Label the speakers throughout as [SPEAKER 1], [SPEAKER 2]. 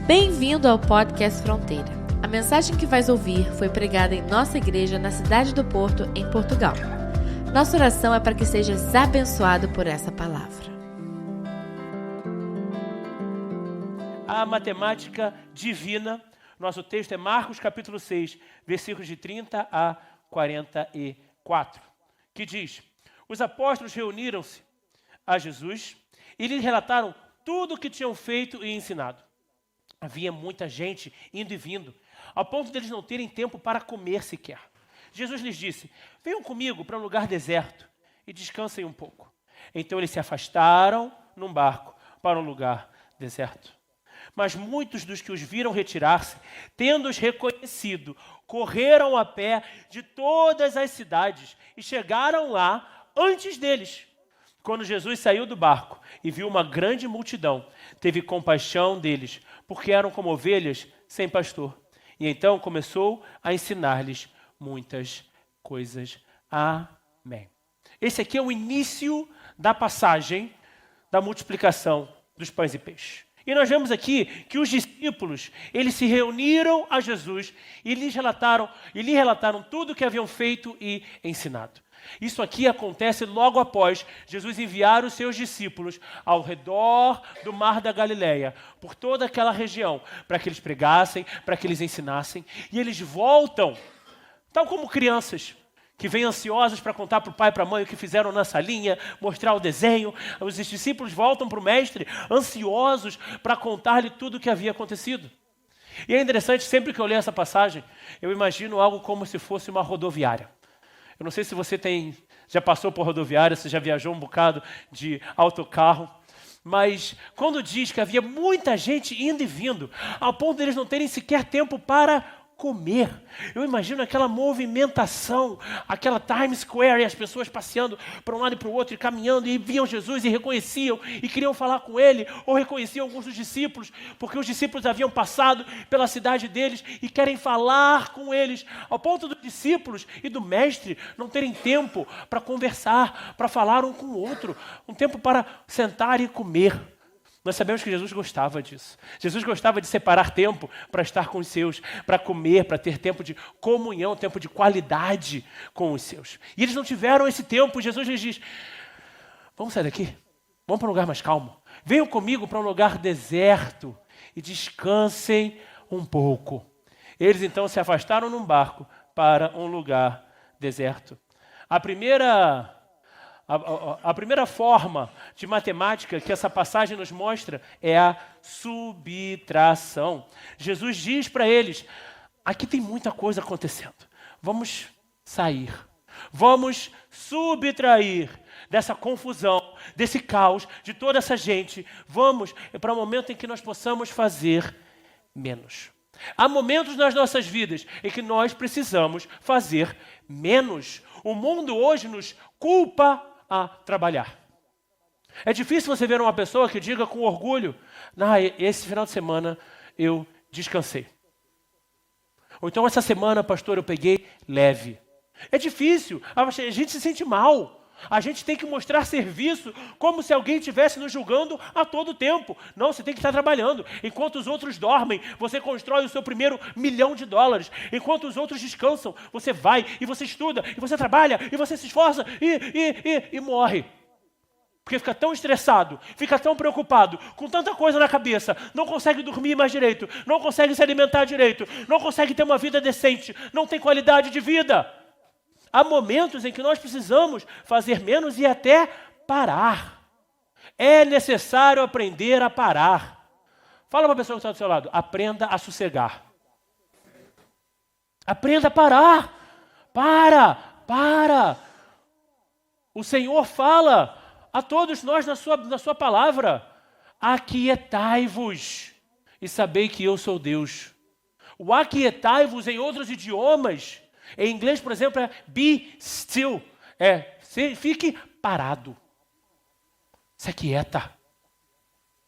[SPEAKER 1] Bem-vindo ao Podcast Fronteira. A mensagem que vais ouvir foi pregada em nossa igreja na cidade do Porto, em Portugal. Nossa oração é para que sejas abençoado por essa palavra.
[SPEAKER 2] A matemática divina. Nosso texto é Marcos capítulo 6, versículos de 30 a 44, que diz: os apóstolos reuniram-se a Jesus e lhe relataram tudo o que tinham feito e ensinado. Havia muita gente indo e vindo, ao ponto deles não terem tempo para comer sequer. Jesus lhes disse: venham comigo para um lugar deserto e descansem um pouco. Então eles se afastaram num barco para um lugar deserto. Mas muitos dos que os viram retirar-se, tendo-os reconhecido, correram a pé de todas as cidades e chegaram lá antes deles. Quando Jesus saiu do barco e viu uma grande multidão, teve compaixão deles, porque eram como ovelhas sem pastor. E então começou a ensinar-lhes muitas coisas. Amém. Esse aqui é o início da passagem da multiplicação dos pães e peixes. E nós vemos aqui que os discípulos, eles se reuniram a Jesus e lhe relataram tudo o que haviam feito e ensinado. Isso aqui acontece logo após Jesus enviar os seus discípulos ao redor do Mar da Galileia, por toda aquela região, para que eles pregassem, para que eles ensinassem. E eles voltam, tal como crianças, que vêm ansiosos para contar para o pai e para a mãe o que fizeram na salinha, mostrar o desenho. Os discípulos voltam para o mestre, ansiosos para contar-lhe tudo o que havia acontecido. E é interessante, sempre que eu leio essa passagem, eu imagino algo como se fosse uma rodoviária. Eu não sei se você já passou por rodoviária, se já viajou um bocado de autocarro, mas quando diz que havia muita gente indo e vindo, ao ponto de eles não terem sequer tempo para comer, eu imagino aquela movimentação, aquela Times Square, e as pessoas passeando para um lado e para o outro, e caminhando, e viam Jesus e reconheciam, e queriam falar com ele, ou reconheciam alguns dos discípulos, porque os discípulos haviam passado pela cidade deles, e querem falar com eles, ao ponto dos discípulos e do mestre não terem tempo para conversar, para falar um com o outro, um tempo para sentar e comer. Nós sabemos que Jesus gostava disso. Jesus gostava de separar tempo para estar com os seus, para comer, para ter tempo de comunhão, tempo de qualidade com os seus. E eles não tiveram esse tempo. Jesus lhes diz: vamos sair daqui, vamos para um lugar mais calmo. Venham comigo para um lugar deserto e descansem um pouco. Eles então se afastaram num barco para um lugar deserto. A primeira forma de matemática que essa passagem nos mostra é a subtração. Jesus diz para eles: aqui tem muita coisa acontecendo. Vamos sair. Vamos subtrair dessa confusão, desse caos, de toda essa gente. Vamos para um momento em que nós possamos fazer menos. Há momentos nas nossas vidas em que nós precisamos fazer menos. O mundo hoje nos culpa a trabalhar. É difícil você ver uma pessoa que diga com orgulho: esse final de semana eu descansei. Ou então, essa semana, pastor, eu peguei leve. É difícil, a gente se sente mal. A gente tem que mostrar serviço como se alguém estivesse nos julgando a todo tempo. Não, você tem que estar trabalhando. Enquanto os outros dormem, você constrói o seu primeiro $1 milhão. Enquanto os outros descansam, você vai e você estuda, e você trabalha, e você se esforça e morre. Porque fica tão estressado, fica tão preocupado, com tanta coisa na cabeça, não consegue dormir mais direito, não consegue se alimentar direito, não consegue ter uma vida decente, não tem qualidade de vida. Há momentos em que nós precisamos fazer menos e até parar. É necessário aprender a parar. Fala para a pessoa que está do seu lado: aprenda a sossegar. Aprenda a parar. Para. O Senhor fala a todos nós na sua palavra: aquietai-vos e sabei que eu sou Deus. O aquietai-vos em outros idiomas, em inglês, por exemplo, é be still. Fique parado. Se aquieta.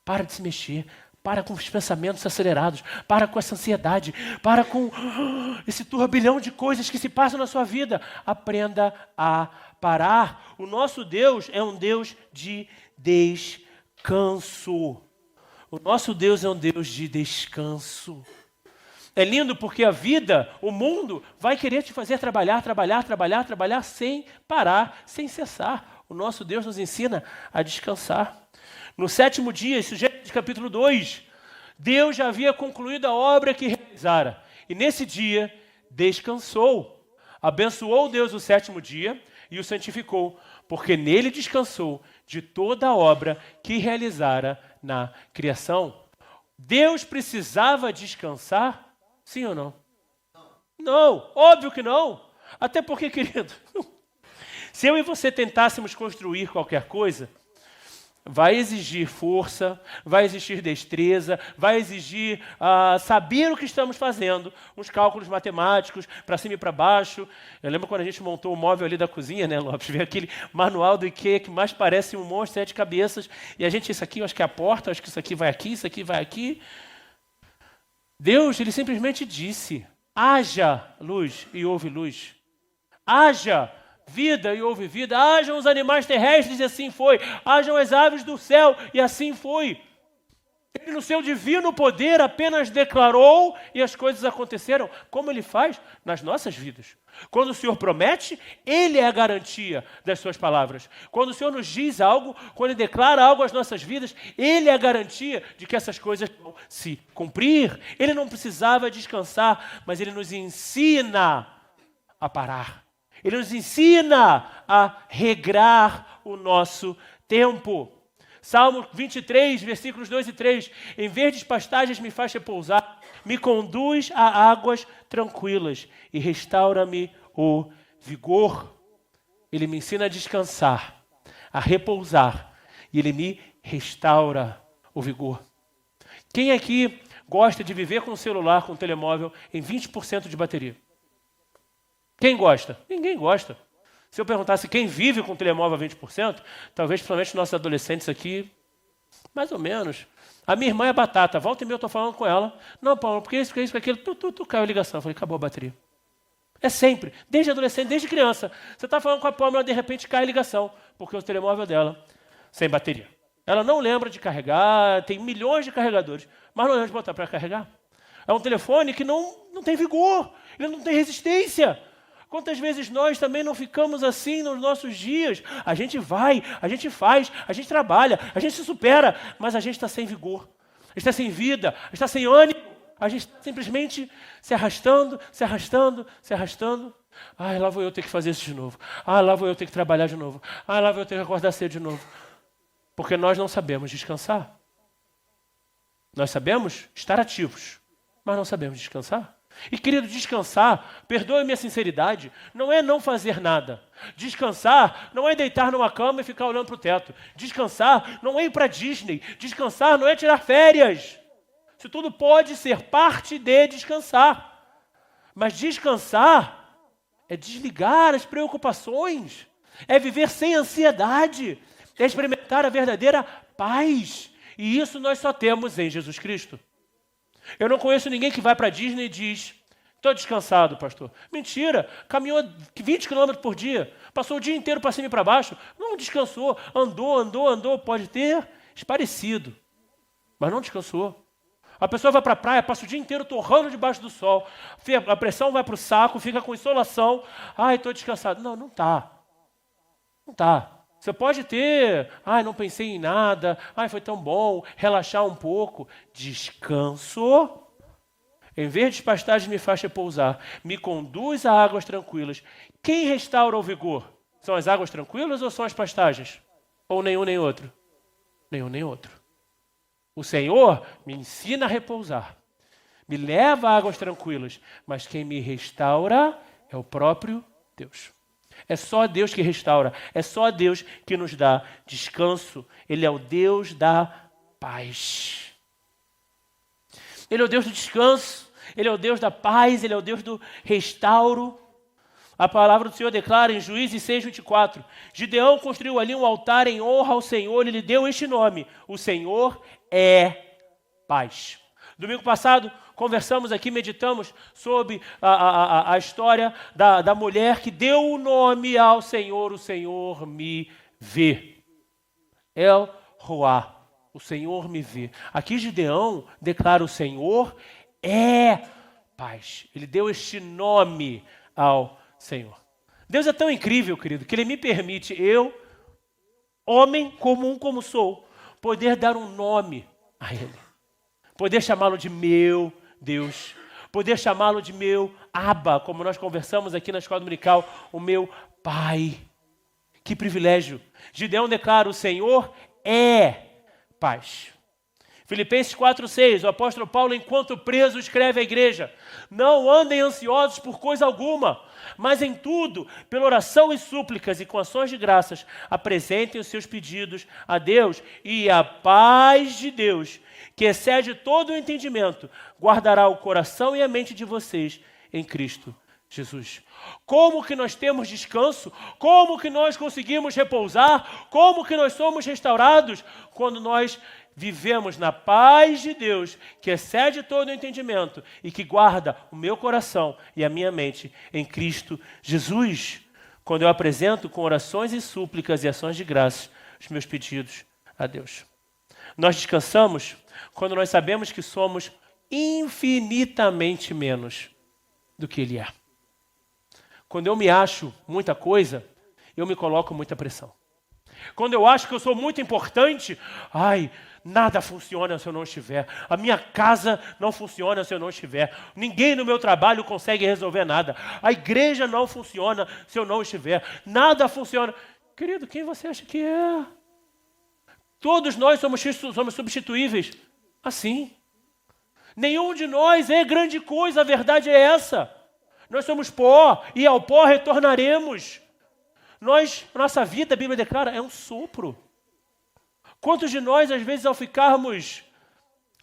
[SPEAKER 2] Para de se mexer. Para com os pensamentos acelerados. Para com essa ansiedade. Para com esse turbilhão de coisas que se passam na sua vida. Aprenda a parar. O nosso Deus é um Deus de descanso. O nosso Deus é um Deus de descanso. É lindo porque a vida, o mundo, vai querer te fazer trabalhar sem parar, sem cessar. O nosso Deus nos ensina a descansar. No 7º dia, isso já é de capítulo 2, Deus já havia concluído a obra que realizara. E nesse dia, descansou. Abençoou Deus o 7º dia e o santificou, porque nele descansou de toda a obra que realizara na criação. Deus precisava descansar? Sim ou não? Não, óbvio que não. Até porque, querido, se eu e você tentássemos construir qualquer coisa, vai exigir força, vai exigir destreza, vai exigir saber o que estamos fazendo, uns cálculos matemáticos, para cima e para baixo. Eu lembro quando a gente montou o móvel ali da cozinha, né, Lopes? Veio aquele manual do IKEA que mais parece um monstro, 7 cabeças, e a gente, isso aqui, eu acho que é a porta, acho que isso aqui vai aqui, isso aqui vai aqui. Deus, ele simplesmente disse, haja luz e houve luz. Haja vida e houve vida. Hajam os animais terrestres e assim foi. Hajam as aves do céu e assim foi. Ele, no seu divino poder, apenas declarou e as coisas aconteceram. Como ele faz nas nossas vidas. Quando o Senhor promete, ele é a garantia das suas palavras. Quando o Senhor nos diz algo, quando ele declara algo às nossas vidas, ele é a garantia de que essas coisas vão se cumprir. Ele não precisava descansar, mas ele nos ensina a parar. Ele nos ensina a regrar o nosso tempo. Salmo 23, versículos 2 e 3. Em verdes pastagens me faz repousar, me conduz a águas tranquilas e restaura-me o vigor. Ele me ensina a descansar, a repousar, e ele me restaura o vigor. Quem aqui gosta de viver com o celular, com o telemóvel, em 20% de bateria? Quem gosta? Ninguém gosta. Se eu perguntasse quem vive com o telemóvel a 20%, talvez principalmente nossos adolescentes aqui, mais ou menos. A minha irmã é batata, volta e meia eu estou falando com ela. Não, Paulo, porque isso, aquilo, caiu a ligação. Eu falei, acabou a bateria. É sempre, desde adolescente, desde criança. Você está falando com a Pâmela, de repente cai a ligação, porque o telemóvel dela, sem bateria. Ela não lembra de carregar, tem milhões de carregadores, mas não lembra de botar para carregar. É um telefone que não tem vigor, ele não tem resistência. Quantas vezes nós também não ficamos assim nos nossos dias? A gente vai, a gente faz, a gente trabalha, a gente se supera, mas a gente está sem vigor, a gente está sem vida, a gente está sem ânimo, a gente simplesmente se arrastando, se arrastando, se arrastando. Ah, lá vou eu ter que fazer isso de novo. Ah, lá vou eu ter que trabalhar de novo. Ah, lá vou eu ter que acordar cedo de novo. Porque nós não sabemos descansar. Nós sabemos estar ativos, mas não sabemos descansar. E, querido, descansar, perdoe minha sinceridade, não é não fazer nada. Descansar não é deitar numa cama e ficar olhando para o teto. Descansar não é ir para a Disney. Descansar não é tirar férias. Isso tudo pode ser parte de descansar. Mas descansar é desligar as preocupações, é viver sem ansiedade, é experimentar a verdadeira paz. E isso nós só temos em Jesus Cristo. Eu não conheço ninguém que vai para a Disney e diz, estou descansado, pastor. Mentira, caminhou 20 km por dia, passou o dia inteiro para cima e para baixo, não descansou, andou, pode ter esparecido, mas não descansou. A pessoa vai para a praia, passa o dia inteiro torrando debaixo do sol, a pressão vai para o saco, fica com insolação, estou descansado. Não está. Não está. Você pode ter, não pensei em nada, foi tão bom, relaxar um pouco. Descanso, em verdes pastagens me faz repousar, me conduz a águas tranquilas. Quem restaura o vigor? São as águas tranquilas ou são as pastagens? Ou nenhum nem outro? Nenhum nem outro. O Senhor me ensina a repousar, me leva a águas tranquilas, mas quem me restaura é o próprio Deus. É só Deus que restaura, é só Deus que nos dá descanso. Ele é o Deus da paz. Ele é o Deus do descanso, Ele é o Deus da paz, Ele é o Deus do restauro. A palavra do Senhor declara em Juízes 6:24, Gideão construiu ali um altar em honra ao Senhor e lhe deu este nome, o Senhor é paz. Domingo passado, conversamos aqui, meditamos sobre a história da mulher que deu o nome ao Senhor, o Senhor me vê. El Roá, O Senhor me vê. Aqui Gideão declara: o Senhor é paz. Ele deu este nome ao Senhor. Deus é tão incrível, querido, que Ele me permite, eu, homem comum como sou, poder dar um nome a Ele. Poder chamá-lo de meu Deus. Poder chamá-lo de meu Abba, como nós conversamos aqui na escola dominical, o meu Pai. Que privilégio. Gideão declara: o Senhor é paz. Filipenses 4:6, o apóstolo Paulo, enquanto preso, escreve à igreja: não andem ansiosos por coisa alguma, mas em tudo, pela oração e súplicas e com ações de graças, apresentem os seus pedidos a Deus, e a paz de Deus, que excede todo o entendimento, guardará o coração e a mente de vocês em Cristo Jesus. Como que nós temos descanso? Como que nós conseguimos repousar? Como que nós somos restaurados? Quando nós vivemos na paz de Deus, que excede todo o entendimento e que guarda o meu coração e a minha mente em Cristo Jesus. Quando eu apresento com orações e súplicas e ações de graças os meus pedidos a Deus. Nós descansamos quando nós sabemos que somos infinitamente menos do que Ele é. Quando eu me acho muita coisa, eu me coloco muita pressão. Quando eu acho que eu sou muito importante, nada funciona se eu não estiver. A minha casa não funciona se eu não estiver. Ninguém no meu trabalho consegue resolver nada. A igreja não funciona se eu não estiver. Nada funciona. Querido, quem você acha que é? Todos nós somos substituíveis. Assim. Nenhum de nós é grande coisa, a verdade é essa. Nós somos pó e ao pó retornaremos. Nossa vida, a Bíblia declara, é um sopro. Quantos de nós, às vezes, ao ficarmos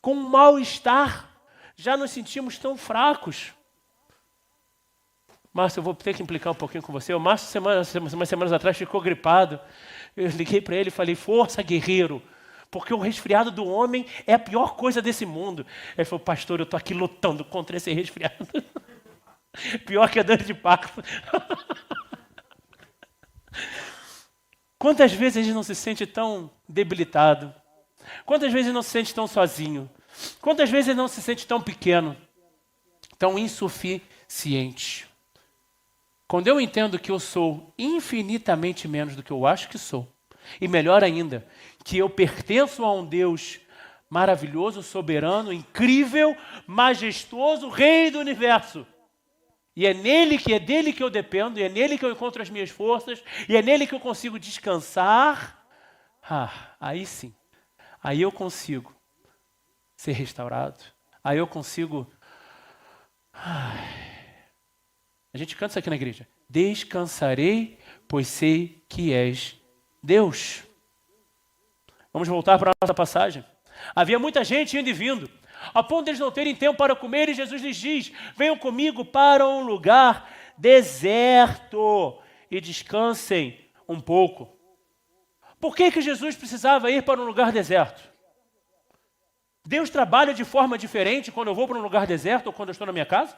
[SPEAKER 2] com um mal-estar, já nos sentimos tão fracos? Márcio, eu vou ter que implicar um pouquinho com você. O Márcio, umas semanas atrás, ficou gripado. Eu liguei para ele e falei: força, guerreiro, porque o resfriado do homem é a pior coisa desse mundo. Ele falou: pastor, eu estou aqui lutando contra esse resfriado. Pior que a dor de parto. Quantas vezes a gente não se sente tão debilitado? Quantas vezes não se sente tão sozinho? Quantas vezes não se sente tão pequeno? Tão insuficiente? Quando eu entendo que eu sou infinitamente menos do que eu acho que sou, e melhor ainda, que eu pertenço a um Deus maravilhoso, soberano, incrível, majestoso, Rei do universo, e é dele que eu dependo, e é nele que eu encontro as minhas forças, e é nele que eu consigo descansar, aí sim, aí eu consigo ser restaurado, aí eu consigo... A gente canta isso aqui na igreja: descansarei, pois sei que és Deus. Vamos voltar para a nossa passagem. Havia muita gente indo e vindo, a ponto de eles não terem tempo para comer, e Jesus lhes diz: venham comigo para um lugar deserto e descansem um pouco. Por que Jesus precisava ir para um lugar deserto? Deus trabalha de forma diferente quando eu vou para um lugar deserto ou quando eu estou na minha casa?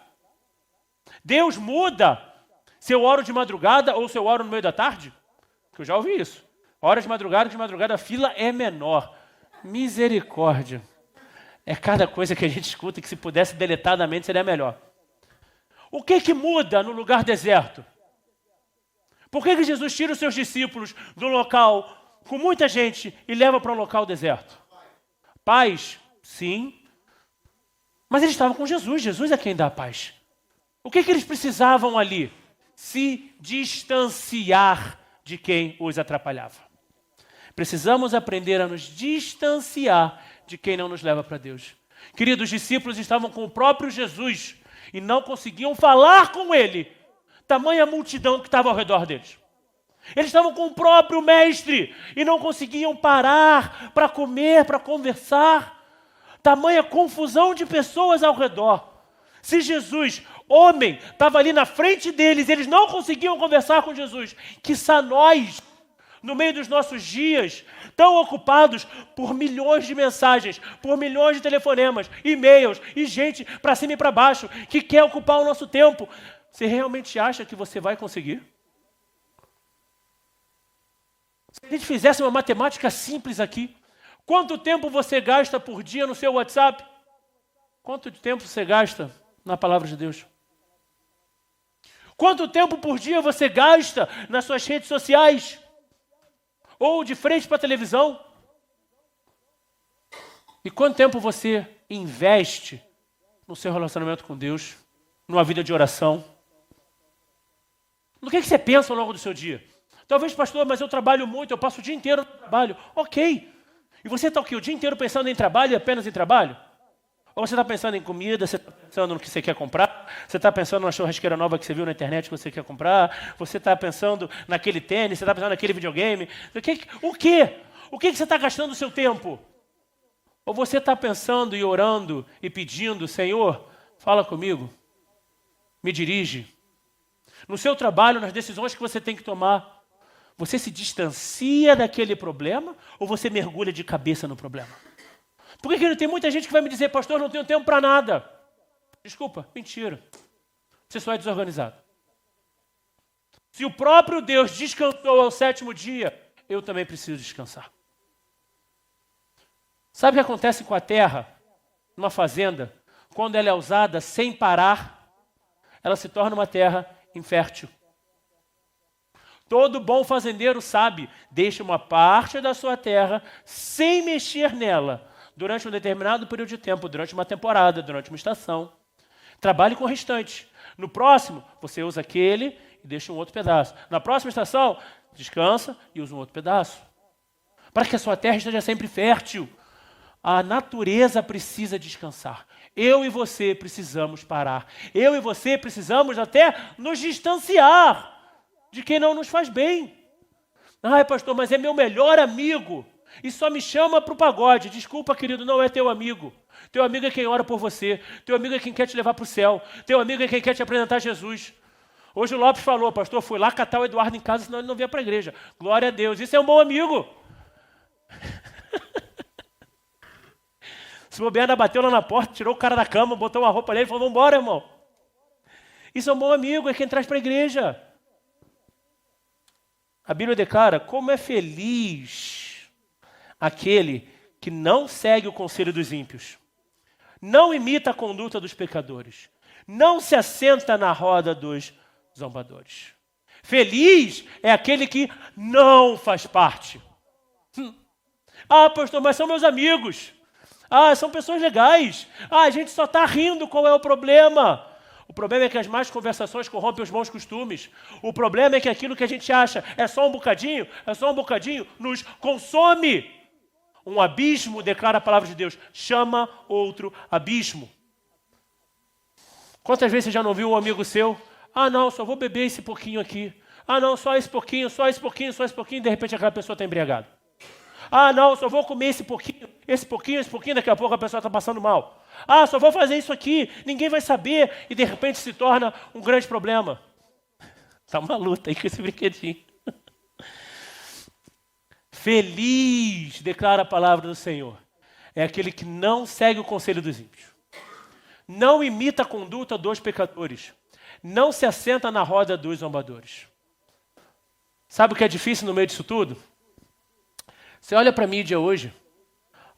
[SPEAKER 2] Deus muda se eu oro de madrugada ou se eu oro no meio da tarde? Porque eu já ouvi isso. Hora de madrugada a fila é menor. Misericórdia. É cada coisa que a gente escuta que se pudesse deletar da mente seria melhor. O que muda no lugar deserto? Por que Jesus tira os seus discípulos do local com muita gente e leva para um local deserto? Paz, sim. Mas eles estavam com Jesus. Jesus é quem dá a paz. O que eles precisavam ali? Se distanciar de quem os atrapalhava. Precisamos aprender a nos distanciar de quem não nos leva para Deus. Queridos, os discípulos estavam com o próprio Jesus e não conseguiam falar com Ele. Tamanha multidão que estava ao redor deles. Eles estavam com o próprio Mestre e não conseguiam parar para comer, para conversar. Tamanha confusão de pessoas ao redor. Se Jesus, homem, estava ali na frente deles, eles não conseguiam conversar com Jesus, quiçá nós, no meio dos nossos dias, tão ocupados por milhões de mensagens, por milhões de telefonemas, e-mails e gente para cima e para baixo, que quer ocupar o nosso tempo. Você realmente acha que você vai conseguir? Se a gente fizesse uma matemática simples aqui, Quanto tempo você gasta por dia no seu WhatsApp? Quanto tempo você gasta na palavra de Deus? Quanto tempo por dia você gasta nas suas redes sociais? Ou de frente para a televisão? E quanto tempo você investe no seu relacionamento com Deus, numa vida de oração? No que você pensa ao longo do seu dia? Talvez, pastor, mas eu trabalho muito, eu passo o dia inteiro no trabalho. Ok. E você está o quê? O dia inteiro pensando em trabalho e apenas em trabalho? Ou você está pensando em comida, você está pensando no que você quer comprar, você está pensando na churrasqueira nova que você viu na internet que você quer comprar, você está pensando naquele tênis, você está pensando naquele videogame. O quê? O que você está gastando o seu tempo? Ou você está pensando e orando e pedindo, Senhor, fala comigo, me dirige. No seu trabalho, nas decisões que você tem que tomar, você se distancia daquele problema ou você mergulha de cabeça no problema? Porque tem muita gente que vai me dizer, pastor, não tenho tempo para nada. Desculpa, mentira. Você só é desorganizado. Se o próprio Deus descansou ao 7º dia, eu também preciso descansar. Sabe o que acontece com a terra, numa fazenda? Quando ela é usada sem parar, ela se torna uma terra infértil. Todo bom fazendeiro sabe, deixa uma parte da sua terra sem mexer nela, durante um determinado período de tempo, durante uma temporada, durante uma estação. Trabalhe com o restante. No próximo, você usa aquele e deixa um outro pedaço. Na próxima estação, descansa e usa um outro pedaço. Para que a sua terra esteja sempre fértil. A natureza precisa descansar. Eu e você precisamos parar. Eu e você precisamos até nos distanciar de quem não nos faz bem. Ai, pastor, mas é meu melhor amigo. E só me chama para o pagode. Desculpa, querido, não é teu amigo. Teu amigo é quem ora por você. Teu amigo é quem quer te levar para o céu. Teu amigo é quem quer te apresentar Jesus. Hoje o Lopes falou, pastor, fui lá catar o Eduardo em casa, senão ele não vinha para a igreja. Glória a Deus. Isso é um bom amigo. Se bobear, ainda bateu lá na porta, tirou o cara da cama, botou uma roupa nele e falou, vamos embora, irmão. Isso é um bom amigo, é quem traz para a igreja. A Bíblia declara, como é feliz aquele que não segue o conselho dos ímpios, não imita a conduta dos pecadores, não se assenta na roda dos zombadores. Feliz é aquele que não faz parte. Ah, pastor, mas são meus amigos. Ah, são pessoas legais. Ah, a gente só está rindo, qual é o problema? O problema é que as más conversações corrompem os bons costumes. O problema é que aquilo que a gente acha é só um bocadinho, nos consome. Um abismo, declara a palavra de Deus, chama outro abismo. Quantas vezes você já não viu um amigo seu? Ah, não, só vou beber esse pouquinho aqui. Ah, não, só esse pouquinho, e de repente aquela pessoa está embriagada. Ah, não, só vou comer esse pouquinho, daqui a pouco a pessoa está passando mal. Ah, só vou fazer isso aqui, ninguém vai saber, e de repente se torna um grande problema. Está uma luta aí com esse brinquedinho. Feliz, declara a palavra do Senhor, é aquele que não segue o conselho dos ímpios, não imita a conduta dos pecadores, não se assenta na roda dos zombadores. Sabe o que é difícil no meio disso tudo? Você olha para a mídia hoje,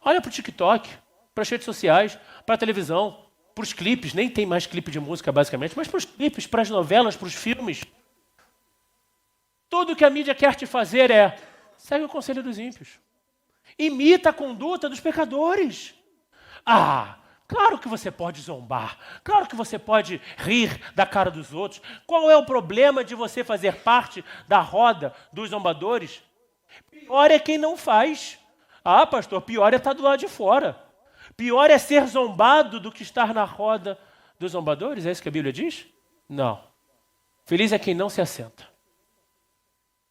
[SPEAKER 2] olha para o TikTok, para as redes sociais, para a televisão, para os clipes, nem tem mais clipe de música basicamente, mas para os clipes, para as novelas, para os filmes. Tudo que a mídia quer te fazer é, segue o conselho dos ímpios. Imita a conduta dos pecadores. Ah, claro que você pode zombar, claro que você pode rir da cara dos outros. Qual é o problema de você fazer parte da roda dos zombadores? Pior é quem não faz. Ah, pastor, pior é estar do lado de fora. Pior é ser zombado do que estar na roda dos zombadores? É isso que a Bíblia diz? Não. Feliz é quem não se assenta.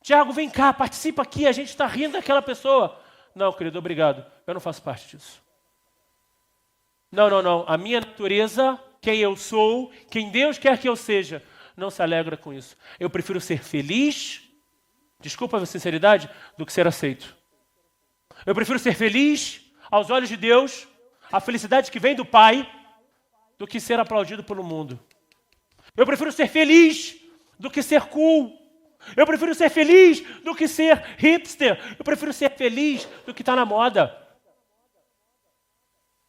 [SPEAKER 2] Tiago, vem cá, participa aqui, a gente está rindo daquela pessoa. Não, querido, obrigado. Eu não faço parte disso. Não. A minha natureza, quem eu sou, quem Deus quer que eu seja, não se alegra com isso. Eu prefiro ser feliz, desculpa a sinceridade, do que ser aceito. Eu prefiro ser feliz aos olhos de Deus, a felicidade que vem do Pai, do que ser aplaudido pelo mundo. Eu prefiro ser feliz do que ser cool. Eu prefiro ser feliz do que ser hipster. Eu prefiro ser feliz do que estar na moda.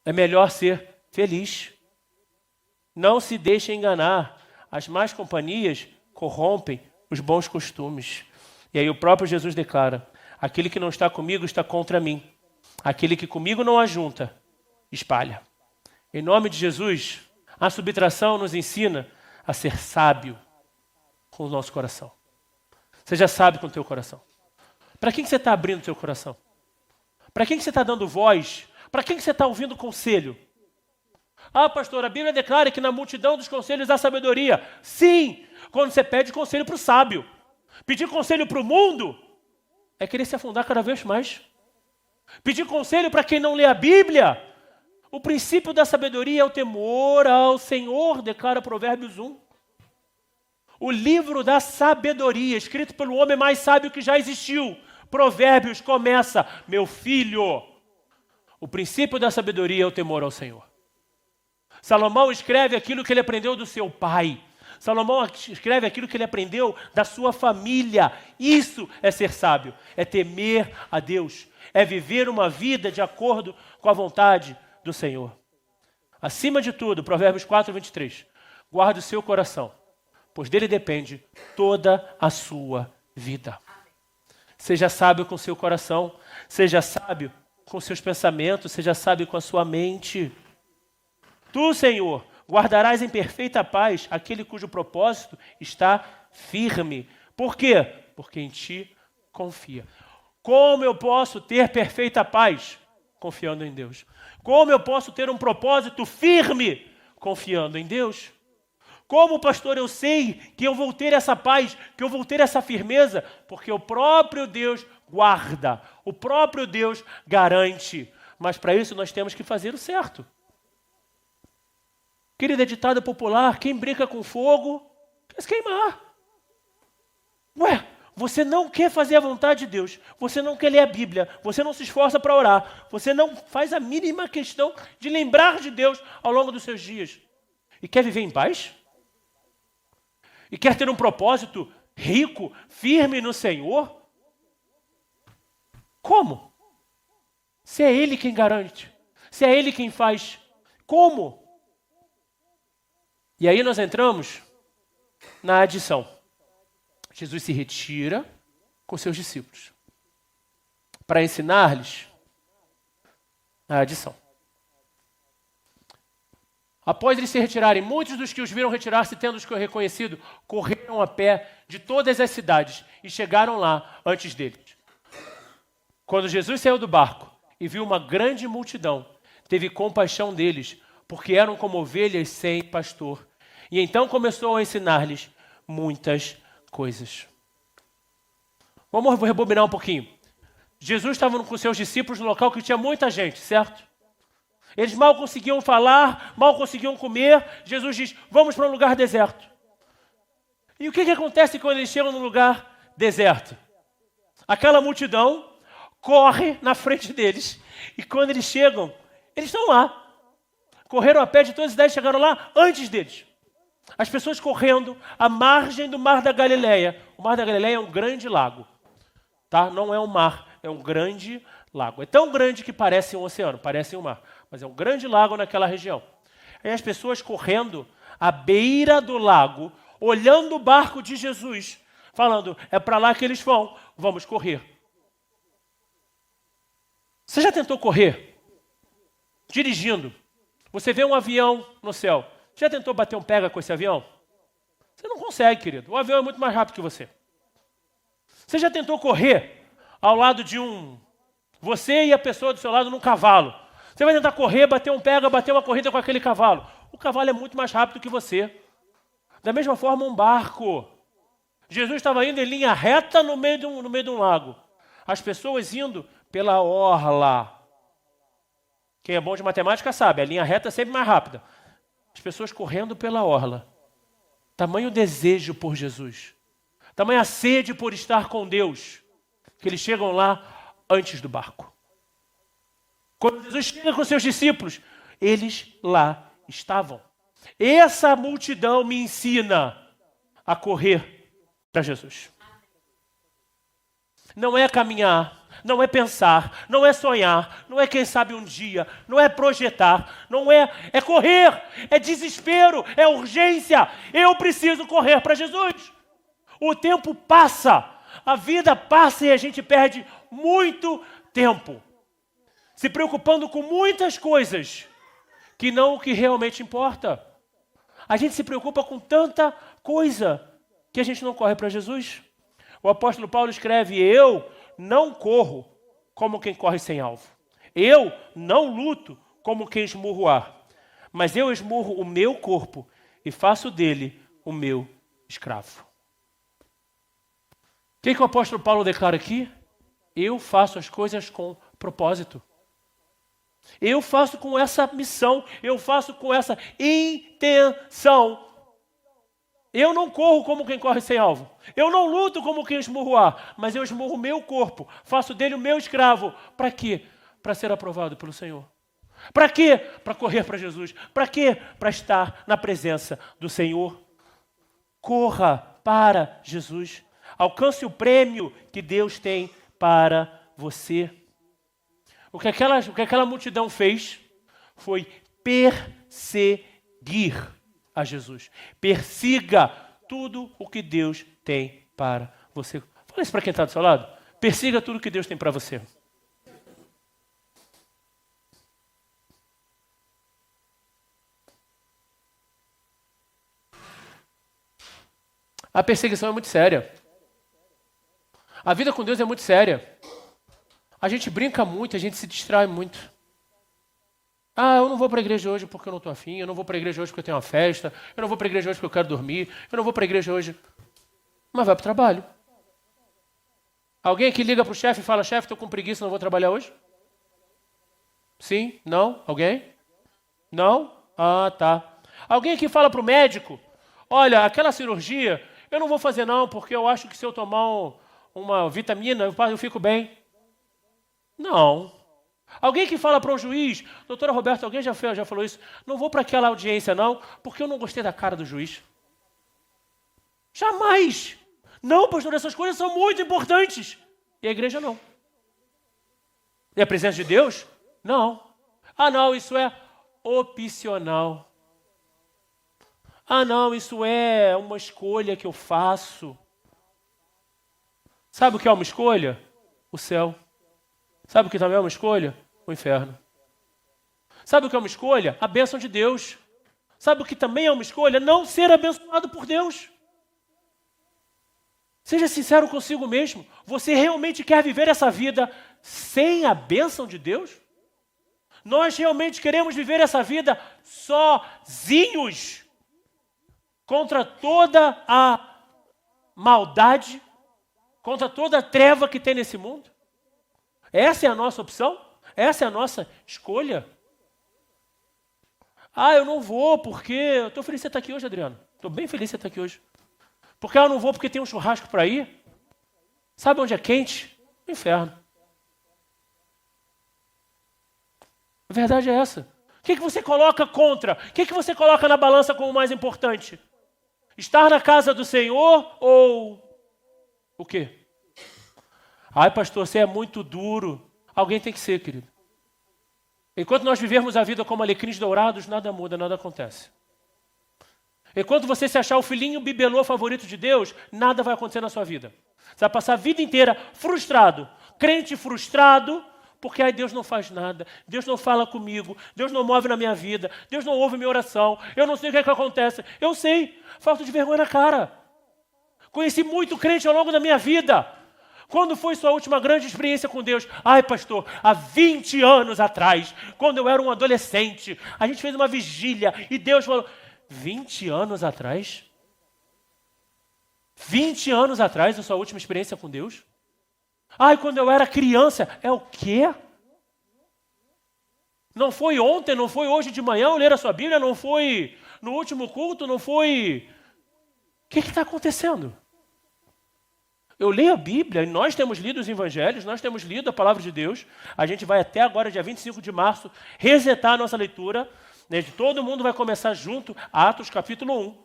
[SPEAKER 2] É melhor ser feliz. Não se deixe enganar. As más companhias corrompem os bons costumes. E aí o próprio Jesus declara: aquele que não está comigo está contra mim. Aquele que comigo não ajunta, espalha. Em nome de Jesus, a subtração nos ensina a ser sábio com o nosso coração. Seja sábio com o teu coração. Para quem que você está abrindo o teu coração? Para quem que você está dando voz? Para quem que você está ouvindo conselho? Ah, pastor, a Bíblia declara que na multidão dos conselhos há sabedoria. Sim, quando você pede conselho para o sábio. Pedir conselho para o mundo é querer se afundar cada vez mais. Pedir conselho para quem não lê a Bíblia. O princípio da sabedoria é o temor ao Senhor, declara Provérbios 1. O livro da sabedoria, escrito pelo homem mais sábio que já existiu. Provérbios começa: meu filho. O princípio da sabedoria é o temor ao Senhor. Salomão escreve aquilo que ele aprendeu do seu pai. Salomão escreve aquilo que ele aprendeu da sua família. Isso é ser sábio, é temer a Deus, é viver uma vida de acordo com a vontade do Senhor. Acima de tudo, Provérbios 4:23, guarde o seu coração, pois dele depende toda a sua vida. Seja sábio com o seu coração, seja sábio com seus pensamentos, seja sábio com a sua mente. Tu, Senhor, guardarás em perfeita paz aquele cujo propósito está firme. Por quê? Porque em ti confia. Como eu posso ter perfeita paz? Confiando em Deus. Como eu posso ter um propósito firme? Confiando em Deus. Como, pastor, eu sei que eu vou ter essa paz, que eu vou ter essa firmeza? Porque o próprio Deus guarda, o próprio Deus garante. Mas para isso nós temos que fazer o certo. Querido, é ditado popular: quem brinca com fogo quer se queimar. Ué, você não quer fazer a vontade de Deus, você não quer ler a Bíblia, você não se esforça para orar, você não faz a mínima questão de lembrar de Deus ao longo dos seus dias. E quer viver em paz? E quer ter um propósito rico, firme no Senhor? Como? Se é Ele quem garante, se é Ele quem faz, como? E aí nós entramos na adição. Jesus se retira com seus discípulos para ensinar-lhes a adição. Após eles se retirarem, muitos dos que os viram retirar-se, tendo-os reconhecido, correram a pé de todas as cidades e chegaram lá antes deles. Quando Jesus saiu do barco e viu uma grande multidão, teve compaixão deles, porque eram como ovelhas sem pastor. E então começou a ensinar-lhes muitas coisas. Vamos rebobinar um pouquinho. Jesus estava com seus discípulos no local que tinha muita gente, certo? Eles mal conseguiam falar, mal conseguiam comer. Jesus diz: vamos para um lugar deserto. E o que acontece quando eles chegam num lugar deserto? Aquela multidão corre na frente deles. E quando eles chegam, eles estão lá. Correram a pé de todas as cidades, chegaram lá antes deles. As pessoas correndo à margem do Mar da Galileia. O Mar da Galileia é um grande lago. Tá? Não é um mar, é um grande lago. É tão grande que parece um oceano, parece um mar. Mas é um grande lago naquela região. Aí as pessoas correndo à beira do lago, olhando o barco de Jesus, falando: é para lá que eles vão, vamos correr. Você já tentou correr? Dirigindo. Você vê um avião no céu. Já tentou bater um pega com esse avião? Você não consegue, querido. O avião é muito mais rápido que você. Você já tentou correr ao lado de você e a pessoa do seu lado num cavalo? Você vai tentar correr, bater um pega, bater uma corrida com aquele cavalo. O cavalo é muito mais rápido que você. Da mesma forma, um barco. Jesus estava indo em linha reta no meio de um lago. As pessoas indo pela orla. Quem é bom de matemática sabe, a linha reta é sempre mais rápida. As pessoas correndo pela orla. Tamanho desejo por Jesus. Tamanha sede por estar com Deus, que eles chegam lá antes do barco. Quando Jesus chega com seus discípulos, eles lá estavam. Essa multidão me ensina a correr para Jesus. Não é caminhar, não é pensar, não é sonhar, não é quem sabe um dia, não é projetar, não é correr, é desespero, é urgência. Eu preciso correr para Jesus. O tempo passa, a vida passa e a gente perde muito tempo se preocupando com muitas coisas que não o que realmente importa. A gente se preocupa com tanta coisa que a gente não corre para Jesus. O apóstolo Paulo escreve: eu não corro como quem corre sem alvo. Eu não luto como quem esmurra o ar. Mas eu esmurro o meu corpo e faço dele o meu escravo. O que o apóstolo Paulo declara aqui? Eu faço as coisas com propósito. Eu faço com essa missão, eu faço com essa intenção. Eu não corro como quem corre sem alvo. Eu não luto como quem esmurra o ar, mas eu esmurro o meu corpo, faço dele o meu escravo. Para quê? Para ser aprovado pelo Senhor. Para quê? Para correr para Jesus. Para quê? Para estar na presença do Senhor. Corra para Jesus. Alcance o prêmio que Deus tem para você. O que aquela multidão fez foi perseguir a Jesus. Persiga tudo o que Deus tem para você. Fala isso para quem está do seu lado. Persiga tudo o que Deus tem para você. A perseguição é muito séria. A vida com Deus é muito séria. A gente brinca muito, a gente se distrai muito. Eu não vou para a igreja hoje porque eu não estou afim, eu não vou para a igreja hoje porque eu tenho uma festa, eu não vou para a igreja hoje porque eu quero dormir, eu não vou para a igreja hoje. Mas vai para o trabalho. Alguém aqui liga para o chefe e fala: chefe, estou com preguiça, não vou trabalhar hoje? Sim? Não? Alguém? Não? Tá. Alguém aqui fala para o médico: olha, aquela cirurgia eu não vou fazer não, porque eu acho que se eu tomar uma vitamina eu fico bem. Não. Alguém que fala para o juiz: doutora Roberta, alguém já falou isso? Não vou para aquela audiência não, porque eu não gostei da cara do juiz. Jamais. Não, pastor, essas coisas são muito importantes. E a igreja não. E a presença de Deus? Não. Não, isso é opcional. Não, isso é uma escolha que eu faço. Sabe o que é uma escolha? O céu. Sabe o que também é uma escolha? O inferno. Sabe o que é uma escolha? A bênção de Deus. Sabe o que também é uma escolha? Não ser abençoado por Deus. Seja sincero consigo mesmo. Você realmente quer viver essa vida sem a bênção de Deus? Nós realmente queremos viver essa vida sozinhos, contra toda a maldade, contra toda a treva que tem nesse mundo? Essa é a nossa opção? Essa é a nossa escolha? Eu não vou porque... Eu estou feliz de você estar aqui hoje, Adriano. Estou bem feliz de você estar aqui hoje. Porque eu não vou porque tem um churrasco para ir. Sabe onde é quente? No inferno. A verdade é essa. O que você coloca contra? O que você coloca na balança como mais importante? Estar na casa do Senhor ou o quê? Pastor, você é muito duro. Alguém tem que ser, querido. Enquanto nós vivermos a vida como alecrins dourados, nada muda, nada acontece. Enquanto você se achar o filhinho bibelô favorito de Deus, nada vai acontecer na sua vida. Você vai passar a vida inteira frustrado, crente frustrado, porque Deus não faz nada, Deus não fala comigo, Deus não move na minha vida, Deus não ouve minha oração, eu não sei o que é que acontece. Eu sei, falta de vergonha na cara. Conheci muito crente ao longo da minha vida. Quando foi sua última grande experiência com Deus? Pastor, há 20 anos atrás, quando eu era um adolescente, a gente fez uma vigília e Deus falou... 20 anos atrás? 20 anos atrás a sua última experiência com Deus? Quando eu era criança. É o quê? Não foi ontem, não foi hoje de manhã eu ler a sua Bíblia, não foi no último culto, não foi... O que está acontecendo? Eu leio a Bíblia, e nós temos lido os evangelhos, nós temos lido a palavra de Deus. A gente vai até agora, dia 25 de março, resetar a nossa leitura. Todo mundo vai começar junto, Atos capítulo 1.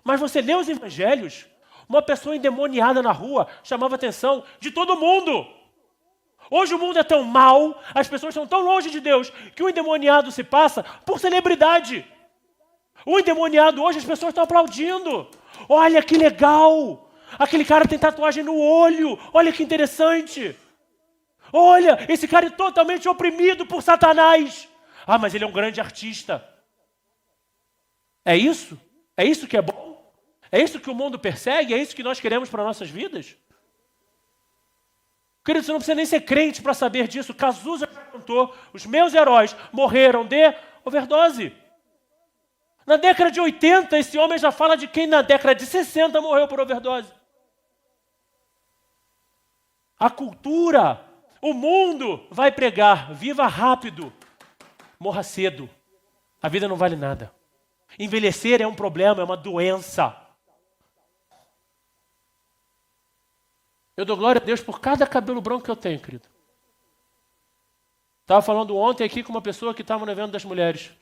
[SPEAKER 2] Mas você lê os evangelhos, uma pessoa endemoniada na rua chamava a atenção de todo mundo. Hoje o mundo é tão mau, as pessoas estão tão longe de Deus, que o endemoniado se passa por celebridade. O endemoniado hoje as pessoas estão aplaudindo. Olha que legal! Aquele cara tem tatuagem no olho, olha que interessante. Olha, esse cara é totalmente oprimido por Satanás. Ah, mas ele é um grande artista. É isso? É isso que é bom? É isso que o mundo persegue? É isso que nós queremos para nossas vidas? Querido, você não precisa nem ser crente para saber disso. Cazuza já contou, os meus heróis morreram de overdose. Na década de 80, esse homem já fala de quem na década de 60 morreu por overdose. A cultura, o mundo vai pregar, viva rápido, morra cedo. A vida não vale nada. Envelhecer é um problema, é uma doença. Eu dou glória a Deus por cada cabelo branco que eu tenho, querido. Estava falando ontem aqui com uma pessoa que estava no evento das mulheres.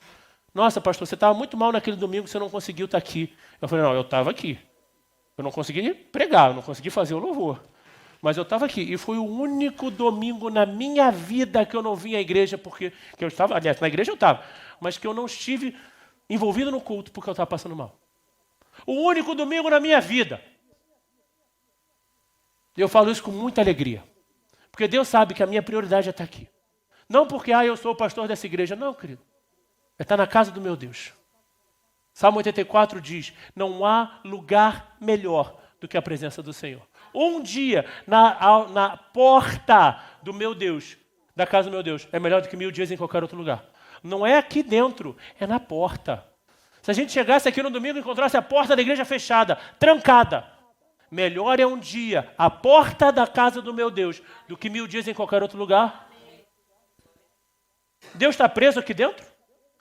[SPEAKER 2] Nossa, pastor, você estava muito mal naquele domingo, você não conseguiu estar aqui. Eu falei, não, eu estava aqui. Eu não consegui pregar, eu não consegui fazer o louvor. Mas eu estava aqui. E foi o único domingo na minha vida que eu não vim à igreja, porque que eu estava, aliás, na igreja eu estava, mas que eu não estive envolvido no culto porque eu estava passando mal. O único domingo na minha vida. Eu falo isso com muita alegria. Porque Deus sabe que a minha prioridade é estar aqui. Não porque, eu sou o pastor dessa igreja. Não, querido. É estar na casa do meu Deus. Salmo 84 diz, não há lugar melhor do que a presença do Senhor. Um dia, na porta do meu Deus, da casa do meu Deus, é melhor do que 1000 dias em qualquer outro lugar. Não é aqui dentro, é na porta. Se a gente chegasse aqui no domingo e encontrasse a porta da igreja fechada, trancada, melhor é um dia, a porta da casa do meu Deus, do que 1000 dias em qualquer outro lugar. Deus está preso aqui dentro?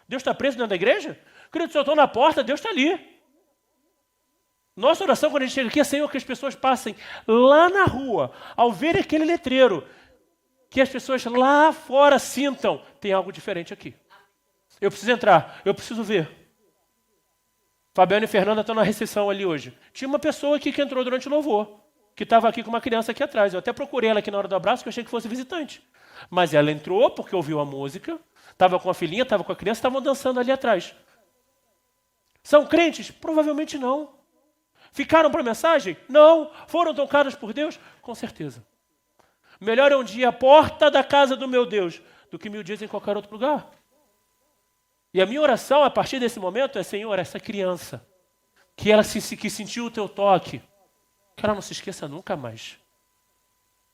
[SPEAKER 2] Deus está preso dentro da igreja? Querido, se eu estou na porta, Deus está ali. Nossa oração quando a gente chega aqui é, Senhor, que as pessoas passem lá na rua, ao ver aquele letreiro, que as pessoas lá fora sintam, tem algo diferente aqui. Eu preciso entrar, eu preciso ver. Fabiano e Fernanda estão na recepção ali hoje. Tinha uma pessoa aqui que entrou durante o louvor, que estava aqui com uma criança aqui atrás. Eu até procurei ela aqui na hora do abraço, que eu achei que fosse visitante. Mas ela entrou porque ouviu a música, estava com a filhinha, estava com a criança, estavam dançando ali atrás. São crentes? Provavelmente não. Ficaram para a mensagem? Não. Foram tocados por Deus? Com certeza. Melhor é um dia a porta da casa do meu Deus do que 1000 dias em qualquer outro lugar. E a minha oração a partir desse momento é, Senhor, essa criança, que ela que sentiu o teu toque, que ela não se esqueça nunca mais.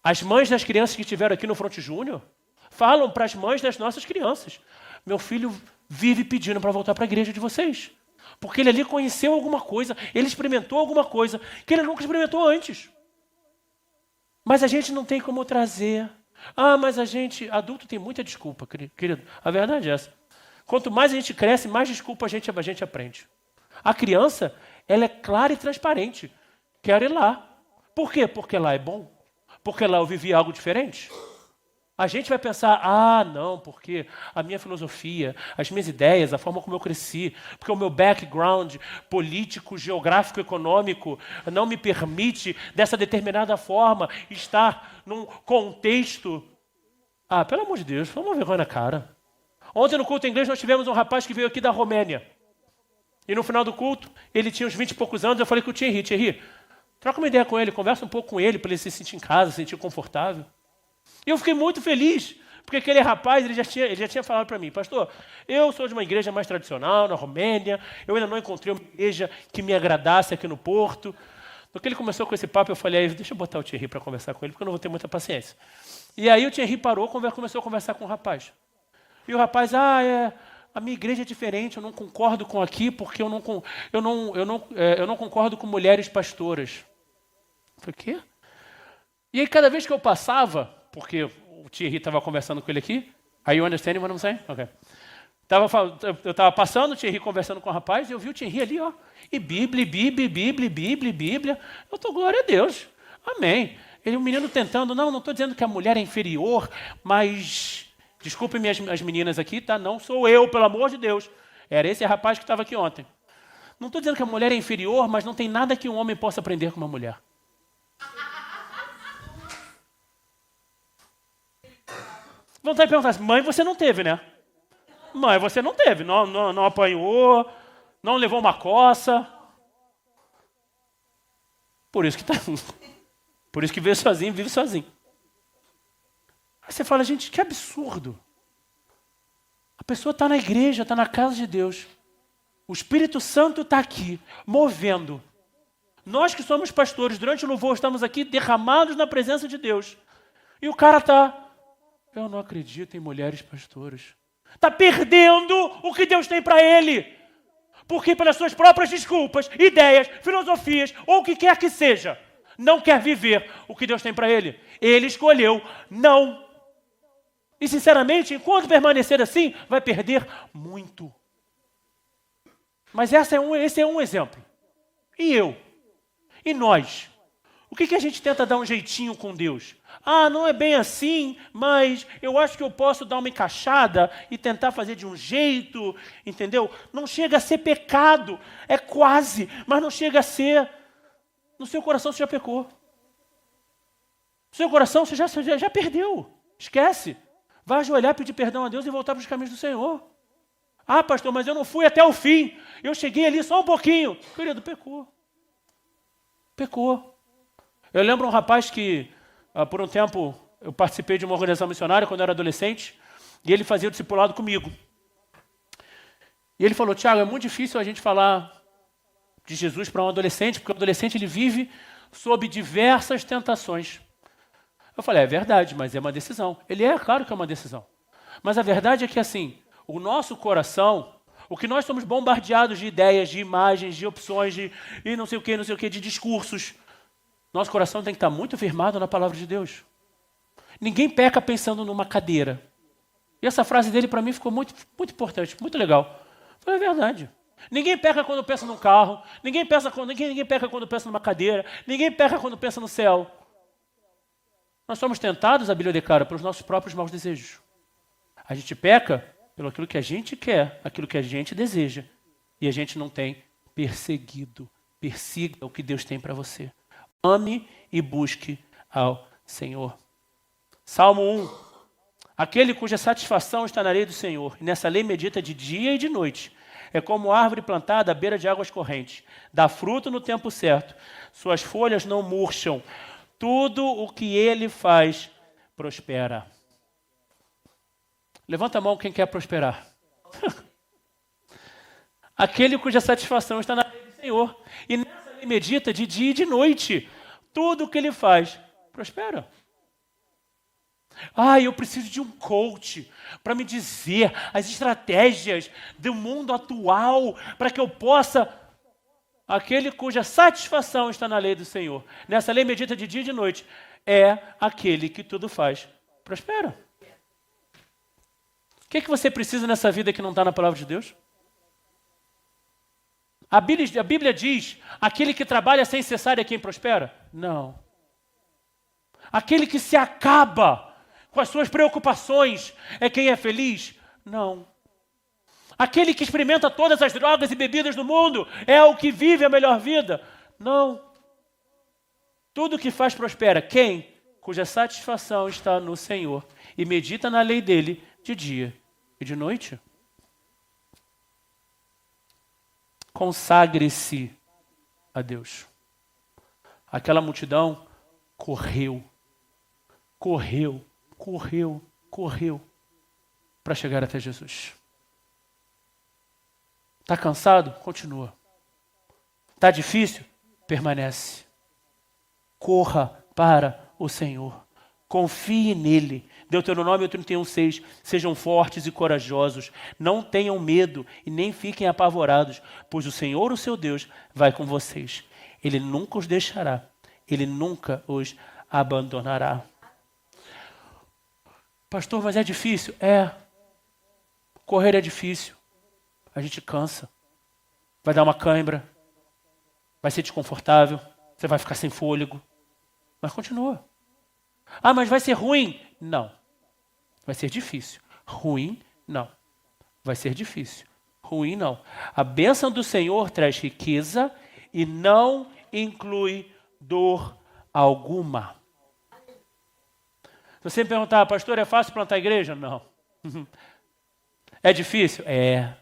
[SPEAKER 2] As mães das crianças que estiveram aqui no Fronte Júnior falam para as mães das nossas crianças. Meu filho vive pedindo para voltar para a igreja de vocês. Porque ele ali conheceu alguma coisa, ele experimentou alguma coisa que ele nunca experimentou antes. Mas a gente não tem como trazer. Mas a gente, adulto, tem muita desculpa, querido. A verdade é essa. Quanto mais a gente cresce, mais desculpa a gente aprende. A criança, ela é clara e transparente. Quero ir lá. Por quê? Porque lá é bom. Porque lá eu vivi algo diferente. A gente vai pensar, não, porque a minha filosofia, as minhas ideias, a forma como eu cresci, porque o meu background político, geográfico, econômico não me permite, dessa determinada forma, estar num contexto. Pelo amor de Deus, foi uma vergonha na cara. Ontem no culto inglês nós tivemos um rapaz que veio aqui da Romênia. E no final do culto, ele tinha uns 20 e poucos anos, eu falei com o Thierry, troca uma ideia com ele, conversa um pouco com ele, para ele se sentir em casa, se sentir confortável. E eu fiquei muito feliz, porque aquele rapaz, ele já tinha falado para mim, pastor, eu sou de uma igreja mais tradicional, na Romênia, eu ainda não encontrei uma igreja que me agradasse aqui no Porto. No que ele começou com esse papo, eu falei, deixa eu botar o Thierry para conversar com ele, porque eu não vou ter muita paciência. E aí o Thierry parou, começou a conversar com o rapaz. E o rapaz, a minha igreja é diferente, eu não concordo com aqui, porque eu não concordo com mulheres pastoras. Eu falei, o quê? E aí cada vez que eu passava, porque o Thierry estava conversando com ele aqui, are you understanding what I'm saying? Ok. Eu estava passando, o Thierry conversando com o rapaz, e eu vi o Thierry ali, e Bíblia. Eu estou glória a Deus. Amém. Ele, o menino tentando, não estou dizendo que a mulher é inferior, mas, desculpem as meninas aqui, tá? Não sou eu, pelo amor de Deus. Era esse rapaz que estava aqui ontem. Não estou dizendo que a mulher é inferior, mas não tem nada que um homem possa aprender com uma mulher. Vontade de perguntar assim, mãe você não teve, né? Mãe você não teve, não apanhou, não levou uma coça. Por isso que veio sozinho, vive sozinho. Aí você fala, gente, que absurdo. A pessoa está na igreja, está na casa de Deus. O Espírito Santo está aqui, movendo. Nós que somos pastores, durante o louvor estamos aqui derramados na presença de Deus. E o cara está, eu não acredito em mulheres pastoras. Está perdendo o que Deus tem para ele. Porque pelas suas próprias desculpas, ideias, filosofias, ou o que quer que seja, não quer viver o que Deus tem para ele. Ele escolheu não. E sinceramente, enquanto permanecer assim, vai perder muito. Mas esse é um exemplo. E eu? E nós? O que a gente tenta dar um jeitinho com Deus? Não é bem assim, mas eu acho que eu posso dar uma encaixada e tentar fazer de um jeito, entendeu? Não chega a ser pecado, é quase, mas não chega a ser. No seu coração você já pecou. No seu coração você já perdeu. Esquece. Vai ajoelhar, pedir perdão a Deus e voltar para os caminhos do Senhor. Pastor, mas eu não fui até o fim. Eu cheguei ali só um pouquinho. Querido, pecou. Pecou. Eu lembro um rapaz que, por um tempo, eu participei de uma organização missionária quando eu era adolescente, e ele fazia o discipulado comigo. E ele falou, Tiago, é muito difícil a gente falar de Jesus para um adolescente, porque o adolescente ele vive sob diversas tentações. Eu falei, é verdade, mas é uma decisão. Ele claro que é uma decisão. Mas a verdade é que, assim, o nosso coração, o que nós somos bombardeados de ideias, de imagens, de opções, e não sei o que, de discursos. Nosso coração tem que estar muito firmado na palavra de Deus. Ninguém peca pensando numa cadeira. E essa frase dele para mim ficou muito, muito importante, muito legal. Foi verdade. Ninguém peca quando pensa num carro, ninguém peca quando pensa numa cadeira, ninguém peca quando pensa no céu. Nós somos tentados, a Bíblia declara, pelos nossos próprios maus desejos. A gente peca pelo aquilo que a gente quer, aquilo que a gente deseja. E a gente não tem perseguido. Persiga o que Deus tem para você. Ame e busque ao Senhor. Salmo 1. Aquele cuja satisfação está na lei do Senhor, e nessa lei medita de dia e de noite. É como árvore plantada à beira de águas correntes. Dá fruto no tempo certo. Suas folhas não murcham. Tudo o que ele faz prospera. Levanta a mão quem quer prosperar. Aquele cuja satisfação está na lei do Senhor. E nessa lei medita de dia e de noite. Tudo o que ele faz prospera. Eu preciso de um coach para me dizer as estratégias do mundo atual para que eu possa... Aquele cuja satisfação está na lei do Senhor. Nessa lei medita de dia e de noite. É aquele que tudo faz prospera. O que você precisa nessa vida que não está na palavra de Deus? A Bíblia diz, aquele que trabalha sem cessar é quem prospera? Não. Aquele que se acaba com as suas preocupações é quem é feliz? Não. Aquele que experimenta todas as drogas e bebidas do mundo é o que vive a melhor vida? Não. Tudo que faz prospera. Quem? Cuja satisfação está no Senhor e medita na lei dele de dia e de noite. Consagre-se a Deus. Aquela multidão correu para chegar até Jesus. Está cansado? Continua. Está difícil? Permanece. Corra para o Senhor. Confie nele. Deuteronômio 31:6. Sejam fortes e corajosos. Não tenham medo e nem fiquem apavorados, pois o Senhor, o seu Deus, vai com vocês. Ele nunca os deixará. Ele nunca os abandonará. Pastor, mas é difícil? Correr é difícil. A gente cansa. Vai dar uma cãibra. Vai ser desconfortável. Você vai ficar sem fôlego. Mas continua. Mas vai ser ruim? Não. Vai ser difícil. Ruim? Não. Vai ser difícil. Ruim? Não. A bênção do Senhor traz riqueza e não inclui dor alguma. Se você me perguntar, pastor, é fácil plantar igreja? Não. É difícil? É.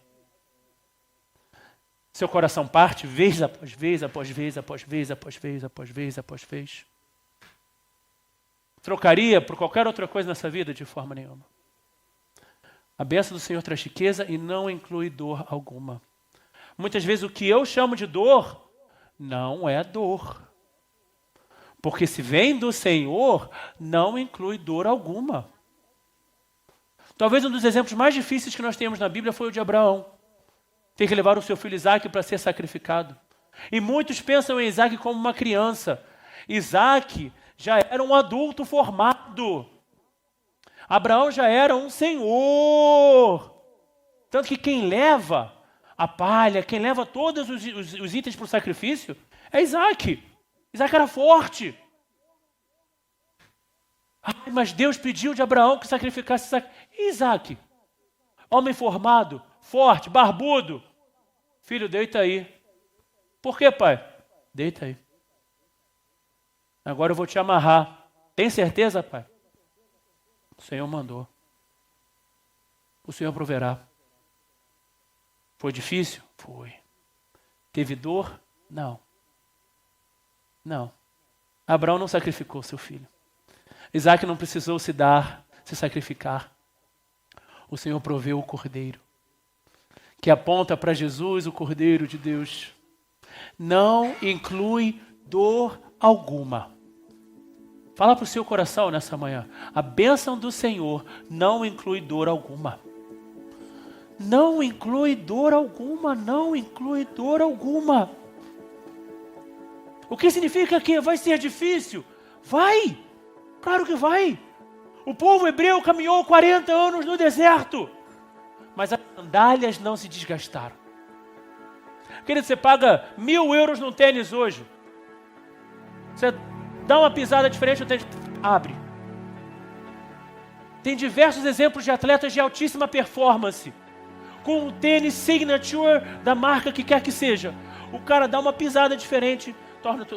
[SPEAKER 2] Seu coração parte vez após vez, após vez, após vez, após vez, após vez, após vez. Trocaria por qualquer outra coisa nessa vida? De forma nenhuma. A bênção do Senhor traz riqueza e não inclui dor alguma. Muitas vezes o que eu chamo de dor, não é dor. Porque se vem do Senhor, não inclui dor alguma. Talvez um dos exemplos mais difíceis que nós temos na Bíblia foi o de Abraão. Ter que levar o seu filho Isaque para ser sacrificado. E muitos pensam em Isaque como uma criança. Isaque já era um adulto formado. Abraão já era um senhor. Tanto que quem leva a palha, quem leva todos os itens para o sacrifício, é Isaque. Isaque era forte. Mas Deus pediu de Abraão que sacrificasse Isaque. Homem formado, forte, barbudo. Filho, deita aí. Por quê, pai? Deita aí. Agora eu vou te amarrar. Tem certeza, pai? O Senhor mandou. O Senhor proverá. Foi difícil? Foi. Teve dor? Não. Não. Abraão não sacrificou seu filho. Isaque não precisou se sacrificar. O Senhor proveu o cordeiro, que aponta para Jesus, o Cordeiro de Deus. Não inclui dor alguma. Fala para o seu coração nessa manhã. A bênção do Senhor não inclui dor alguma. Não inclui dor alguma, não inclui dor alguma. O que significa que vai ser difícil? Vai! Claro que vai! O povo hebreu caminhou 40 anos no deserto, mas as sandálias não se desgastaram. Querido, você paga 1.000 euros num tênis hoje. Você dá uma pisada diferente, o tênis abre. Tem diversos exemplos de atletas de altíssima performance, com o tênis signature da marca que quer que seja. O cara dá uma pisada diferente,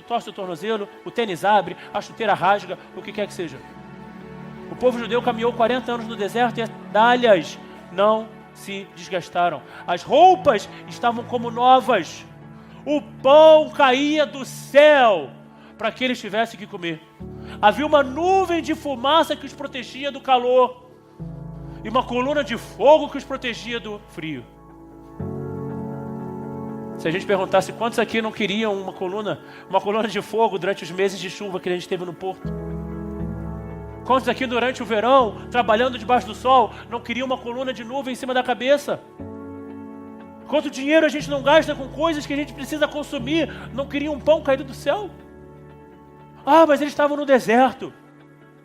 [SPEAKER 2] torce o tornozelo, o tênis abre, a chuteira rasga, o que quer que seja. O povo judeu caminhou 40 anos no deserto e as sandálias não se desgastaram. As roupas estavam como novas. O pão caía do céu para que eles tivessem que comer. Havia uma nuvem de fumaça que os protegia do calor e uma coluna de fogo que os protegia do frio. Se a gente perguntasse quantos aqui não queriam uma coluna de fogo durante os meses de chuva que a gente teve no Porto? Quantos aqui durante o verão, trabalhando debaixo do sol, não queriam uma coluna de nuvem em cima da cabeça? Quanto dinheiro a gente não gasta com coisas que a gente precisa consumir, não queria um pão caído do céu? Ah, mas eles estavam no deserto.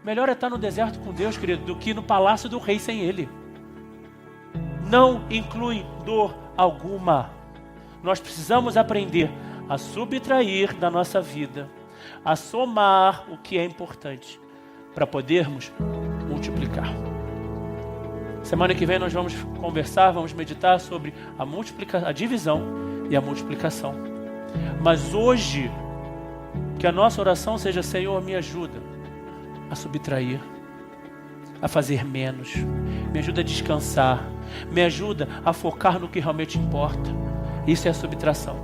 [SPEAKER 2] Melhor é estar no deserto com Deus, querido, do que no palácio do rei sem Ele. Não inclui dor alguma. Nós precisamos aprender a subtrair da nossa vida, a somar o que é importante, para podermos multiplicar. Semana que vem nós vamos conversar, vamos meditar sobre a divisão e a multiplicação. Mas hoje, que a nossa oração seja: Senhor, me ajuda a subtrair, a fazer menos, me ajuda a descansar, me ajuda a focar no que realmente importa. Isso é a subtração.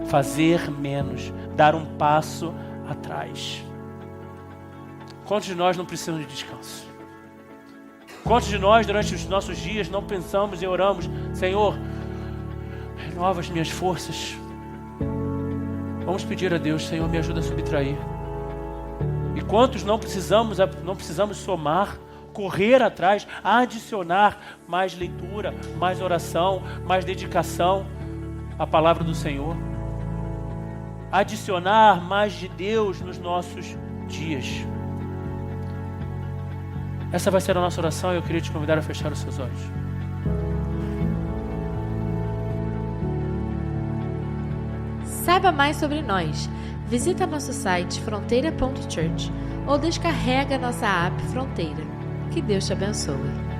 [SPEAKER 2] Fazer menos, dar um passo atrás. Quantos de nós não precisam de descanso? Quantos de nós, durante os nossos dias, não pensamos e oramos: Senhor, renova as minhas forças. Vamos pedir a Deus: Senhor, me ajuda a subtrair. E quantos não precisamos somar, correr atrás, adicionar mais leitura, mais oração, mais dedicação à palavra do Senhor. Adicionar mais de Deus nos nossos dias. Essa vai ser a nossa oração e eu queria te convidar a fechar os seus olhos.
[SPEAKER 1] Saiba mais sobre nós. Visita nosso site fronteira.church ou descarrega nossa app Fronteira. Que Deus te abençoe.